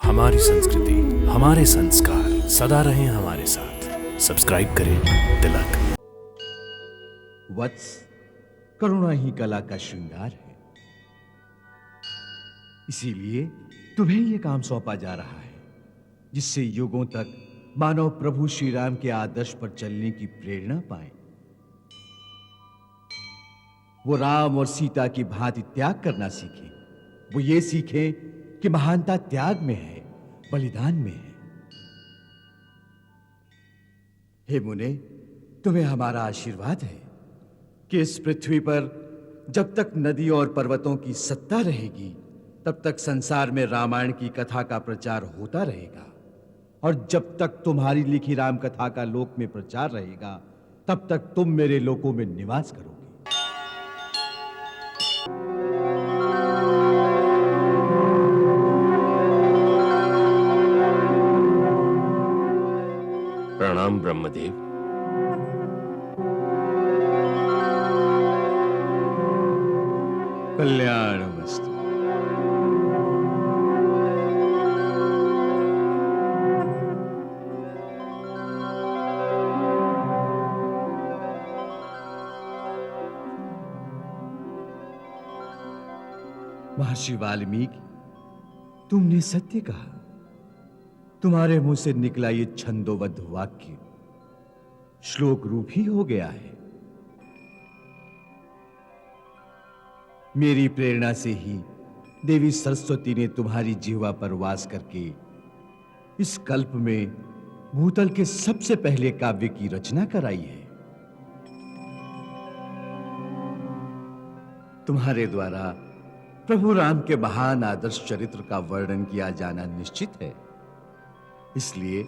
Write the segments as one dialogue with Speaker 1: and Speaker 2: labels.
Speaker 1: हमारी संस्कृति, हमारे संस्कार सदा रहें हमारे साथ। सब्सक्राइब करें तिलक।
Speaker 2: वत्स, करुणा ही कला का श्रृंगार है। इसीलिए तुम्हें यह काम सौंपा जा रहा है जिससे युगों तक मानव प्रभु श्री राम के आदर्श पर चलने की प्रेरणा पाए। वो राम और सीता की भांति त्याग करना सीखें। वो ये सीखें कि महानता त्याग में है, बलिदान में है। हे मुने, तुम्हें हमारा आशीर्वाद है कि इस पृथ्वी पर जब तक नदी और पर्वतों की सत्ता रहेगी तब तक संसार में रामायण की कथा का प्रचार होता रहेगा, और जब तक तुम्हारी लिखी राम कथा का लोक में प्रचार रहेगा तब तक तुम मेरे लोकों में निवास करोगे।
Speaker 3: प्रणाम ब्रह्मदेव।
Speaker 2: कल्याणमस्तु। महर्षि वाल्मीकि, तुमने सत्य कहा। तुम्हारे मुंह से निकला ये छंदोबद्ध वाक्य श्लोक रूप ही हो गया है। मेरी प्रेरणा से ही देवी सरस्वती ने तुम्हारी जिह्वा पर वास करके इस कल्प में भूतल के सबसे पहले काव्य की रचना कराई है। तुम्हारे द्वारा प्रभु राम के महान आदर्श चरित्र का वर्णन किया जाना निश्चित है। इसलिए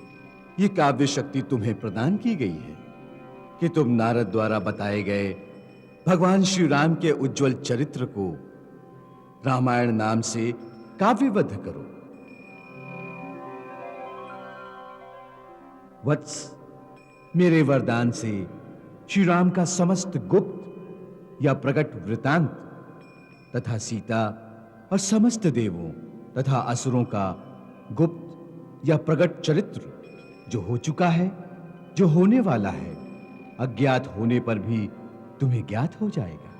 Speaker 2: यह काव्य शक्ति तुम्हें प्रदान की गई है कि तुम नारद द्वारा बताए गए भगवान श्री राम के उज्जवल चरित्र को रामायण नाम से काव्यबद्ध करो। वत्स, मेरे वरदान से श्री राम का समस्त गुप्त या प्रकट वृतांत तथा सीता और समस्त देवों तथा असुरों का गुप्त या प्रकट चरित्र जो हो चुका है, जो होने वाला है, अज्ञात होने पर भी तुम्हें ज्ञात हो जाएगा।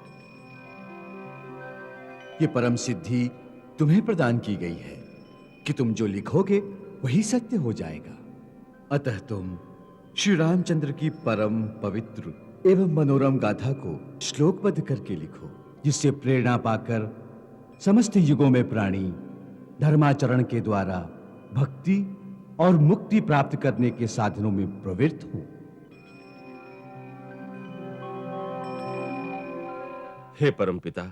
Speaker 2: ये परम सिद्धि तुम्हें प्रदान की गई है कि तुम जो लिखोगे वही सत्य हो जाएगा। अतः तुम श्री रामचंद्र की परम पवित्र एवं मनोरम गाथा को श्लोकबद्ध करके लिखो, जिससे प्रेरणा पाकर समस्त युगों में प्राणी धर्माचरण के द्वारा भक्ति और मुक्ति प्राप्त करने के साधनों में प्रवृत्त हो।
Speaker 3: हे परमपिता,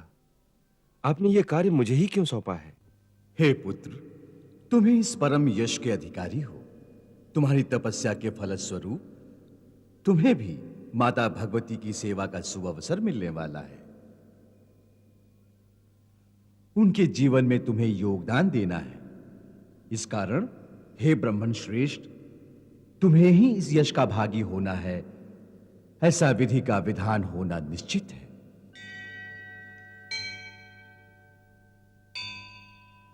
Speaker 3: आपने यह कार्य मुझे ही क्यों सौंपा है?
Speaker 2: हे पुत्र, तुम्हें इस परम यश के अधिकारी हो। तुम्हारी तपस्या के फलस्वरूप तुम्हें भी माता भगवती की सेवा का सुअवसर मिलने वाला है। उनके जीवन में तुम्हें योगदान देना है। इस कारण हे ब्राह्मण श्रेष्ठ, तुम्हें ही इस यश का भागी होना है। ऐसा विधि का विधान होना निश्चित है।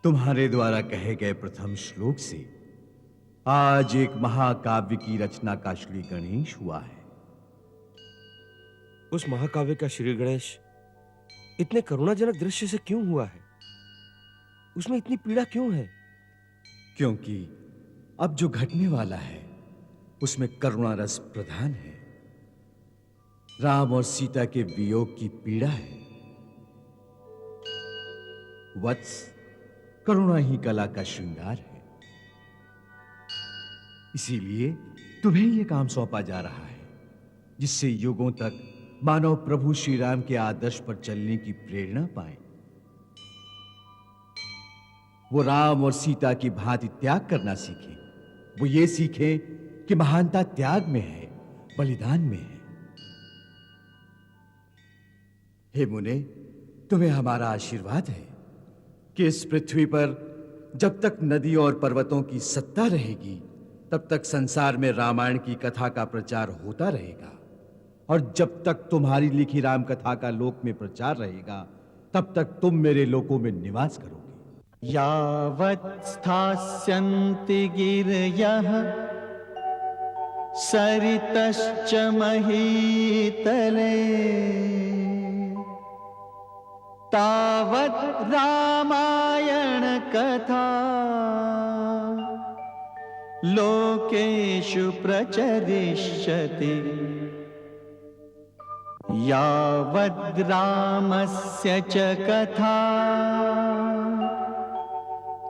Speaker 2: तुम्हारे द्वारा कहे गए प्रथम श्लोक से आज एक महाकाव्य की रचना का श्री गणेश हुआ है।
Speaker 3: उस महाकाव्य का श्री गणेश इतने करुणाजनक दृश्य से क्यों हुआ है? उसमें इतनी पीड़ा क्यों है?
Speaker 2: क्योंकि अब जो घटने वाला है उसमें करुणा रस प्रधान है। राम और सीता के वियोग की पीड़ा है। वत्स, करुणा ही कला का श्रृंगार है। इसीलिए तुम्हें यह काम सौंपा जा रहा है जिससे युगों तक मानव प्रभु श्री राम के आदर्श पर चलने की प्रेरणा पाए। वो राम और सीता की भांति त्याग करना सीखें। वो ये सीखें कि महानता त्याग में है, बलिदान में है। हे मुने, तुम्हें हमारा आशीर्वाद है कि इस पृथ्वी पर जब तक नदी और पर्वतों की सत्ता रहेगी तब तक संसार में रामायण की कथा का प्रचार होता रहेगा, और जब तक तुम्हारी लिखी राम कथा का लोक में प्रचार रहेगा तब तक तुम मेरे लोकों में निवास करोगे।
Speaker 4: यावत् स्थास्यन्ति गिरयः सरितश्च महीतले तावत् रामायण कथा लोकेषु प्रचरिष्यति यावद् रामस्य च कथा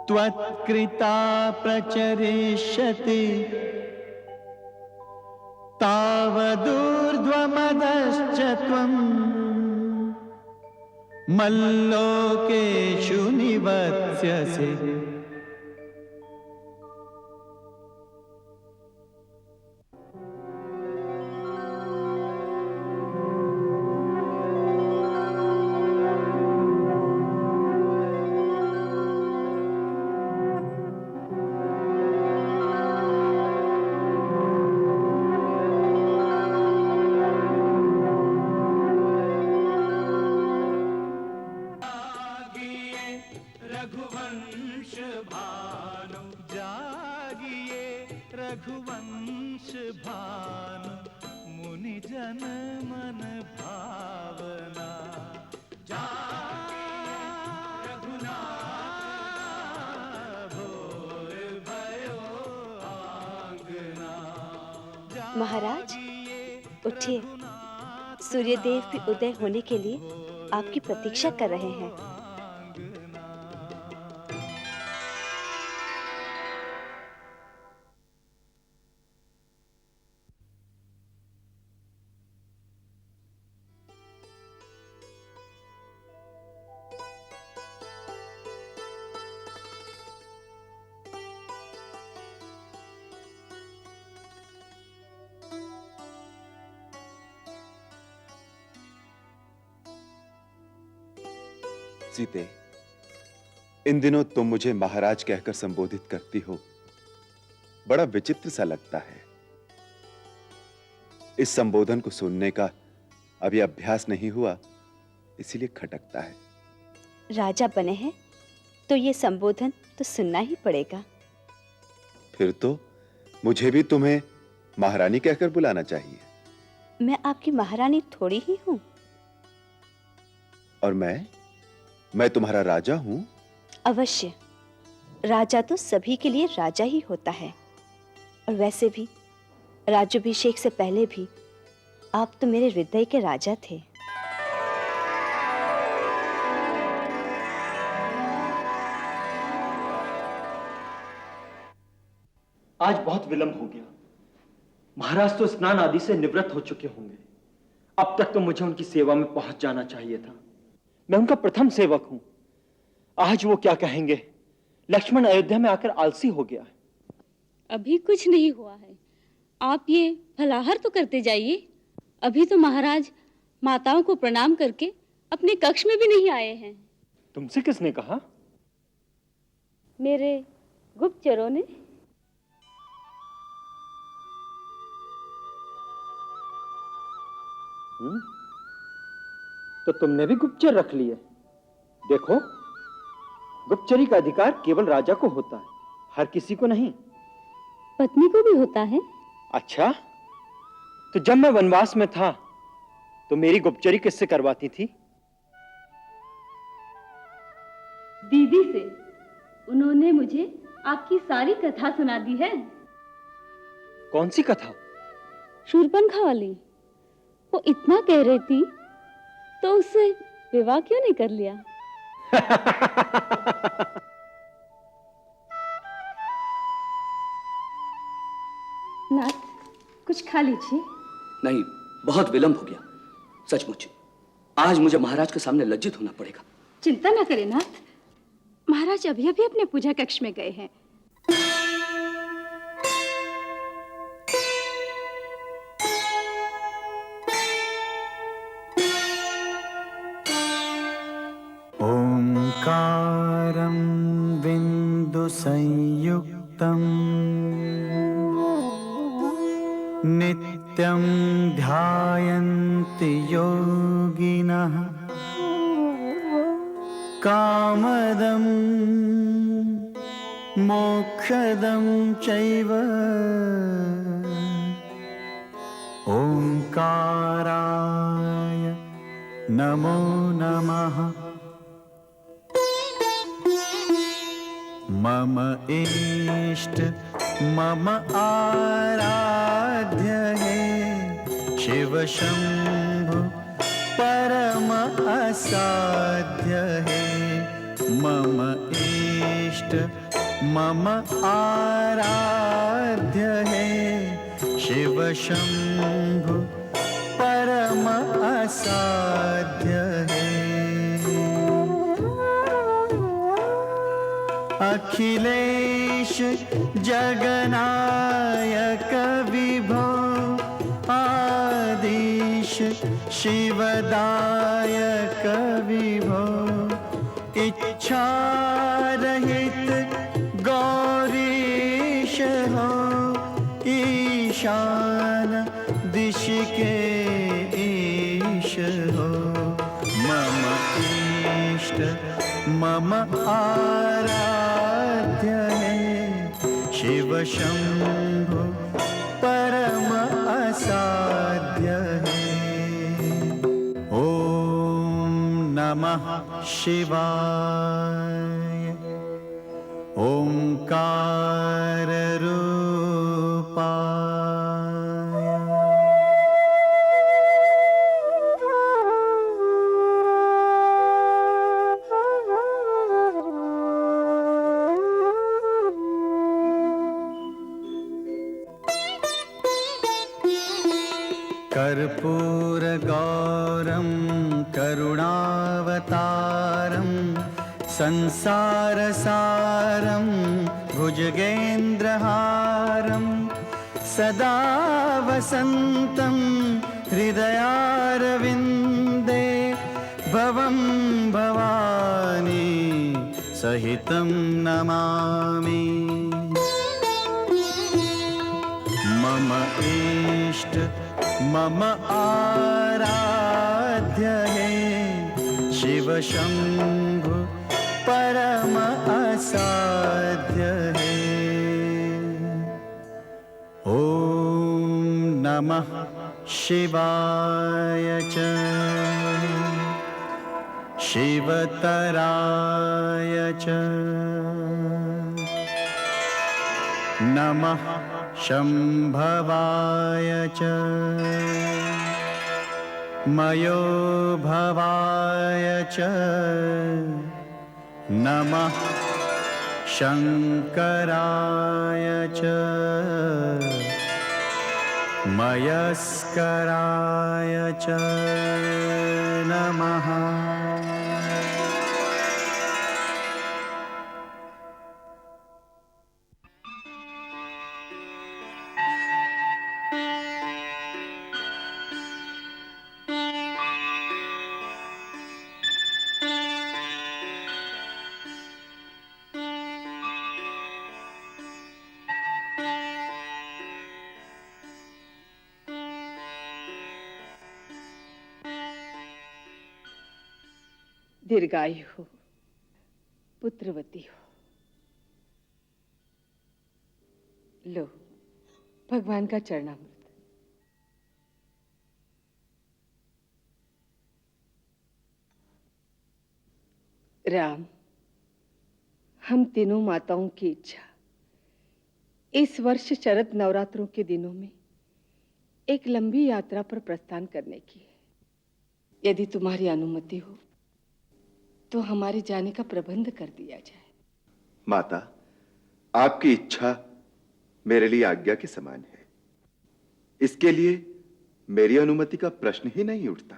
Speaker 4: त्वत्कृता प्रचरिष्यति तावदूर्ध्वमदश्च त्वम् मल्लोकेषु निवत्स्यसि।
Speaker 5: रघुवंश भानु जागिए रघुवंश भानु मुनि जन मन भावना रघुनाथ भोर भयो आंगना।
Speaker 6: महाराज उठिए, सूर्यदेव भी उदय होने के लिए आपकी प्रतीक्षा कर रहे हैं।
Speaker 7: सीते, इन दिनों तुम मुझे महाराज कहकर संबोधित करती हो, बड़ा विचित्र सा लगता है। इस संबोधन को सुनने का अभी अभ्यास नहीं हुआ, इसीलिए खटकता है।
Speaker 6: राजा बने हैं तो ये संबोधन तो सुनना ही पड़ेगा।
Speaker 7: फिर तो मुझे भी तुम्हें महारानी कहकर बुलाना चाहिए।
Speaker 6: मैं आपकी महारानी थोड़ी ही हूँ।
Speaker 7: और मैं तुम्हारा राजा हूं।
Speaker 6: अवश्य, राजा तो सभी के लिए राजा ही होता है। और वैसे भी राज्याभिषेक से पहले भी आप तो मेरे हृदय के राजा थे।
Speaker 8: आज बहुत विलंब हो गया। महाराज तो स्नान आदि से निवृत्त हो चुके होंगे। अब तक तो मुझे उनकी सेवा में पहुंच जाना चाहिए था। मैं उनका प्रथम सेवक हूं। आज वो क्या कहेंगे? लक्ष्मण अयोध्या में आकर आलसी हो गया है।
Speaker 9: अभी कुछ नहीं हुआ है, आप ये फलाहार तो करते जाइए। अभी तो महाराज माताओं को प्रणाम करके अपने कक्ष में भी नहीं आए हैं।
Speaker 8: तुमसे किसने कहा?
Speaker 9: मेरे गुप्तचरों ने।
Speaker 8: तो तुमने भी गुप्तचर रख लिए। देखो, गुप्तचरी का अधिकार केवल राजा को होता है, हर किसी को नहीं।
Speaker 9: पत्नी को भी होता है।
Speaker 8: अच्छा, तो जब मैं वनवास में था तो मेरी गुप्तचरी किससे करवाती थी?
Speaker 9: दीदी से। उन्होंने मुझे आपकी सारी कथा सुना दी है।
Speaker 8: कौन सी कथा?
Speaker 9: शूर्पणखा वाली। वो इतना कह रही थी तो उससे विवाह क्यों नहीं कर लिया? नाथ, कुछ खा लीजिए।
Speaker 10: नहीं, बहुत विलंब हो गया। सचमुच आज मुझे महाराज के सामने लज्जित होना पड़ेगा।
Speaker 9: चिंता ना करें नाथ, महाराज अभी अभी अपने पूजा कक्ष में गए हैं।
Speaker 4: ओंकारं बिंदु संयुक्तं नित्यं ध्यायन्ति योगिनः कामदं मोक्षदं चैव ओंकाराय नमो नमः। मम इष्ट मम आराध्य है शिव शंभु परम असाध्य है। मम इष्ट मम आराध्य है शिव शंभु परम असाध्य है। अखिलेश जगनायक विभो आदिश शिवदायक विभो इच्छा रहित गौरीश हो ईशान दिश के ईश हो। मम इष्ट मम आराध्य है शिव शंभु परम असाध्य है। ओम नमः शिवाय। ओंकार रूपाय। कर्पूरगौरं करुणावतारं संसारसारं भुजगेन्द्रहारं सदा वसन्तं हृदयारविन्दे भवं भवानी सहितं नमामि। मम इष्ट मम आराध्य है शिव शंभु परम असाध्य है। ओम नमः शिवाय च शिवतराय च नमः शंभवाय च मयो भवाय च नमः शंकराय च मयस्कराय च नमः।
Speaker 11: दीर्घायु हो, पुत्रवती हो। लो भगवान का चरणामृत। राम, हम तीनों माताओं की इच्छा इस वर्ष शरद नवरात्रों के दिनों में एक लंबी यात्रा पर प्रस्थान करने की है। यदि तुम्हारी अनुमति हो तो हमारे जाने का प्रबंध कर दिया जाए।
Speaker 7: माता, आपकी इच्छा मेरे लिए आज्ञा के समान है। इसके लिए मेरी अनुमति का प्रश्न ही नहीं उठता।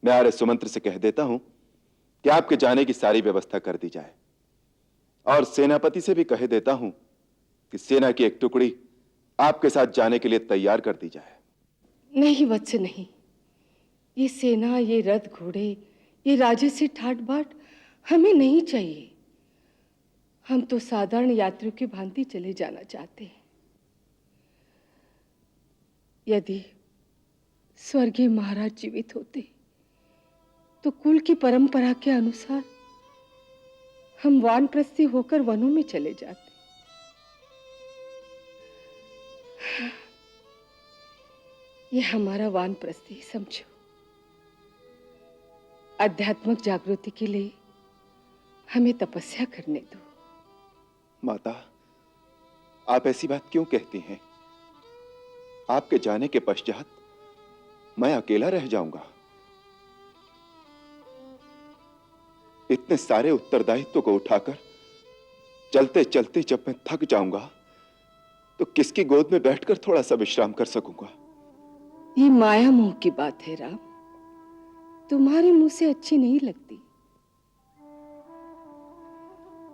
Speaker 7: मैं आर्य सुमंत्र से कह देता हूं कि आपके जाने की सारी व्यवस्था कर दी जाए, और सेनापति से भी कह देता हूं कि सेना की एक टुकड़ी आपके साथ जाने के लिए तैयार कर दी जाए।
Speaker 11: नहीं वत्स, नहीं। ये सेना, ये रथ घोड़े, ये राजसी ठाट बाट हमें नहीं चाहिए। हम तो साधारण यात्रियों की भांति चले जाना चाहते हैं। यदि स्वर्गीय महाराज जीवित होते तो कुल की परंपरा के अनुसार हम वानप्रस्थी होकर वनों में चले जाते। ये हमारा वानप्रस्थी समझो। आध्यात्मिक जागृति के लिए हमें तपस्या करने दो।
Speaker 7: माता, आप ऐसी बात क्यों कहती हैं? आपके जाने के पश्चात मैं अकेला रह जाऊंगा। इतने सारे उत्तरदायित्व को उठाकर चलते चलते जब मैं थक जाऊंगा तो किसकी गोद में बैठकर थोड़ा सा विश्राम कर सकूंगा?
Speaker 11: ये माया मोह की बात है राम, तुम्हारे मुंह से अच्छी नहीं लगती।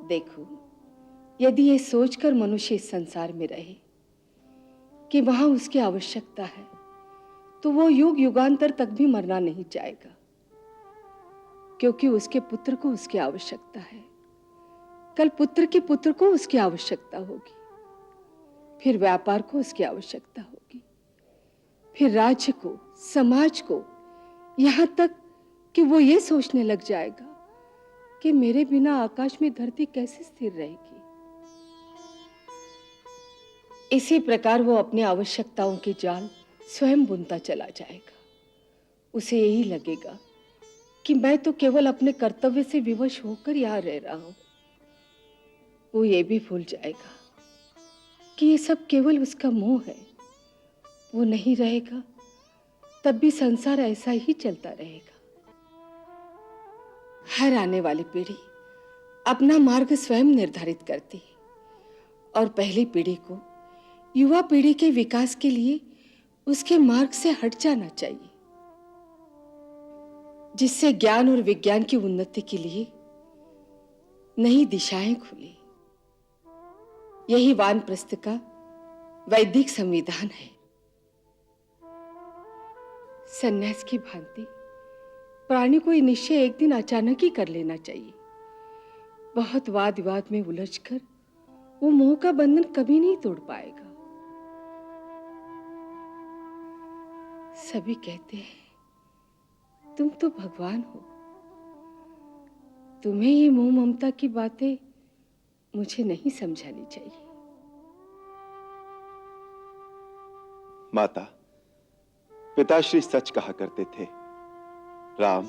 Speaker 11: देखो, यदि ये सोचकर मनुष्य इस संसार में रहे कि वहां उसकी आवश्यकता है, तो वो युग युगांतर तक भी मरना नहीं चाहेगा, क्योंकि उसके पुत्र को उसकी आवश्यकता है। कल पुत्र के पुत्र को उसकी आवश्यकता होगी, फिर व्यापार को उसकी आवश्यकता होगी, फिर राज्य को, समाज को, यहां तक कि वो ये सोचने लग जाएगा कि मेरे बिना आकाश में धरती कैसे स्थिर रहेगी। इसी प्रकार वो अपनी आवश्यकताओं के जाल स्वयं बुनता चला जाएगा। उसे यही लगेगा कि मैं तो केवल अपने कर्तव्य से विवश होकर यहां रह रहा हूं। वो ये भी भूल जाएगा कि ये सब केवल उसका मोह है। वो नहीं रहेगा तब भी संसार ऐसा ही चलता रहेगा। हर आने वाली पीढ़ी अपना मार्ग स्वयं निर्धारित करती है, और पहली पीढ़ी को युवा पीढ़ी के विकास के लिए उसके मार्ग से हट जाना चाहिए, जिससे ज्ञान और विज्ञान की उन्नति के लिए नई दिशाएं खुली। यही वानप्रस्थ का वैदिक संविधान है। सन्यास की भांति प्राणी को यह निश्चय एक दिन अचानक ही कर लेना चाहिए। बहुत वाद विवाद में उलझकर वो मोह का बंधन कभी नहीं तोड़ पाएगा। सभी कहते हैं तुम तो भगवान हो, तुम्हें ये मोह ममता की बातें मुझे नहीं समझानी चाहिए।
Speaker 7: माता, पिताश्री सच कहा करते थे, राम,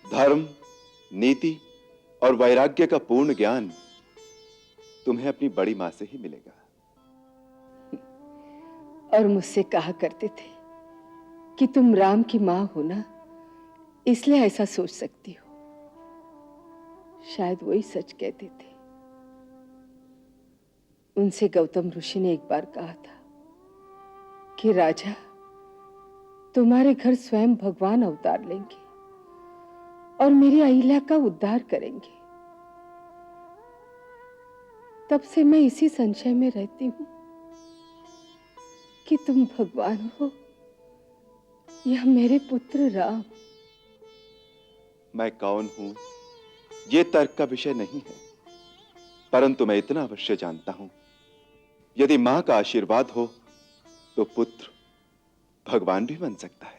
Speaker 7: धर्म, नीति और वैराग्य का पूर्ण ज्ञान तुम्हें अपनी बड़ी मां से ही मिलेगा।
Speaker 11: और मुझसे कहा करते थे कि तुम राम की मां हो ना, इसलिए ऐसा सोच सकती हो। शायद वही सच कहते थे। उनसे गौतम ऋषि ने एक बार कहा था कि राजा, तुम्हारे घर स्वयं भगवान अवतार लेंगे और मेरी अहिल्या का उद्धार करेंगे। तब से मैं इसी संशय में रहती हूं कि तुम भगवान हो या मेरे पुत्र राम।
Speaker 7: मैं कौन हूं ये तर्क का विषय नहीं है, परंतु मैं इतना अवश्य जानता हूं, यदि मां का आशीर्वाद हो तो पुत्र भगवान भी बन सकता है।